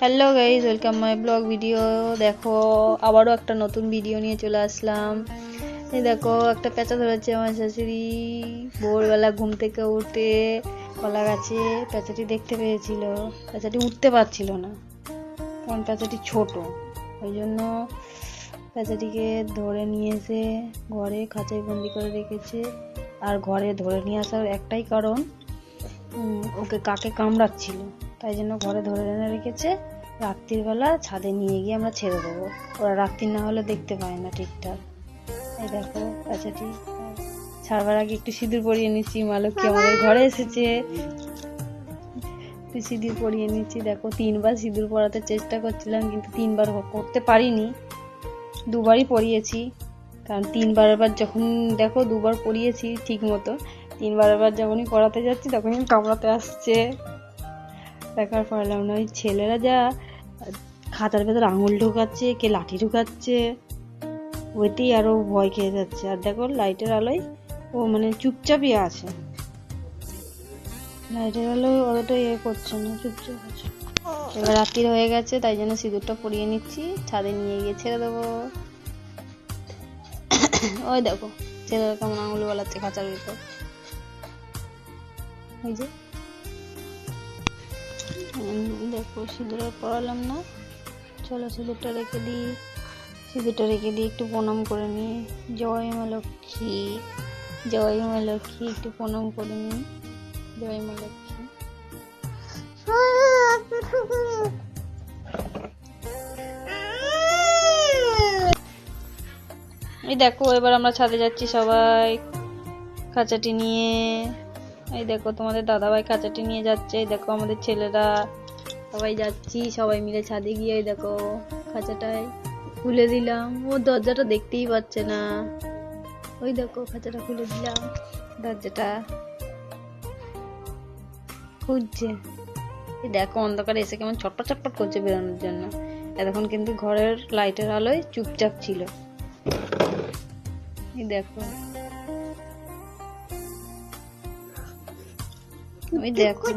Hello guys, welcome my blog video. দেখো আবারও একটা নতুন ভিডিও নিয়ে চলে আসলাম। এই দেখো একটা পেঁচা ধরেছে আমার শাশুড়ি। ভোরবেলা ঘুম থেকে উঠে কলা গাছে পেঁচাটি দেখতে পেয়েছিল। পেঁচাটি উঠতে পারছিল না, কারণ পেঁচাটি ছোট। ওই জন্য পেঁচাটিকে ধরে নিয়ে এসে ঘরে খাঁচায় বন্দি করে রেখেছে। আর ঘরে ধরে নিয়ে আসার একটাই কারণ, ওকে কাকে কামড়াচ্ছিল, তাই জন্য ঘরে ধরে এনে রেখেছে। রাত্রির বেলা ছাদে নিয়ে গিয়ে আমরা ছেড়ে দেবো, ওরা রাত্রি না হলে দেখতে পায় না ঠিকঠাক। এই দেখো পেঁচাটি ছাড়বার আগে একটু সিঁদুর পরিয়ে নিচ্ছি। মা লক্ষ্মী আমাদের ঘরে এসেছে, একটু সিঁদুর পরিয়ে নিচ্ছি। দেখো 3বার সিঁদুর পরাতে চেষ্টা করছিলাম, কিন্তু 3বার করতে পারিনি, 2বারই পরিয়েছি। কারণ 3বার যখন দেখো 2বার পরিয়েছি ঠিক মতো, 3বার যখনই পড়াতে যাচ্ছি তখনই কামড়াতে আসছে। দেখার পারলাম না, ওই ছেলেরা যা খাতার ভেতর আঙুল ঢুকাচ্ছে, কে লাঠি ঢুকাচ্ছে, ওইতেই আরো ভয় খেয়ে যাচ্ছে। আর দেখো লাইটের আলোয় ও মানে চুপচাপই আছে, লাইটের আলোয় অতটা করছে না, চুপচাপ আছে। এবার রাত্রি হয়ে গেছে, তাই জন্য সিঁদুরটা পরিয়ে নিচ্ছি, ছাদে নিয়ে গিয়ে ছেড়ে দেবো। ওই দেখো ছেলেরা কেমন আঙুল বলাচ্ছে খাঁচার ভিতর। ওই যে দেখো সিঁদুর পরালাম না, চলো সিঁদুরটা রেখে দিই। সিঁদুরটা রেখে দিই, একটু প্রণাম করে নিই। জয় মা লক্ষ্মী, জয় মা লক্ষ্মী, একটু প্রণাম করে নিই। জয় মা লক্ষ্মী। এই দেখো এবার আমরা ছাদে যাচ্ছি সবাই খাঁচাটি নিয়ে। এই দেখো তোমাদের দাদাভাই খাঁচাটি নিয়ে যাচ্ছে। এই দেখো আমাদের ছেলেরা সবাই যাচ্ছি, সবাই মিলে ছাদে গিয়ে এই দেখো খাঁচাটায় খুলে দিলাম। ও দরজাটা দেখতেই পাচ্ছে না, ওই দেখো খাঁচাটা খুলে দিলাম, দরজাটা খুঁজছে। এই দেখো অন্ধকারে এসে কেমন ছটপট ছটপট করছে বেরোনোর জন্য। এতক্ষণ কিন্তু ঘরের লাইটের আলোয় চুপচাপ ছিল। এই দেখো, ওই দেখো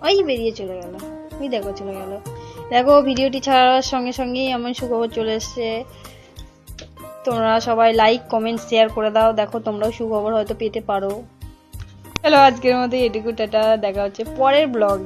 ওই বেরিয়ে চলে গেল, ওই দেখো চলে গেল। দেখো ভিডিওটি ছাড়ার সঙ্গে সঙ্গেই এমন সুখবর চলে এসছে। তোমরা সবাই লাইক কমেন্ট শেয়ার করে দাও, দেখো তোমরাও সুখবর হয়তো পেতে পারো। চলো আজকের মতো এটুকু, টাটা, দেখা হচ্ছে পরের ব্লগ।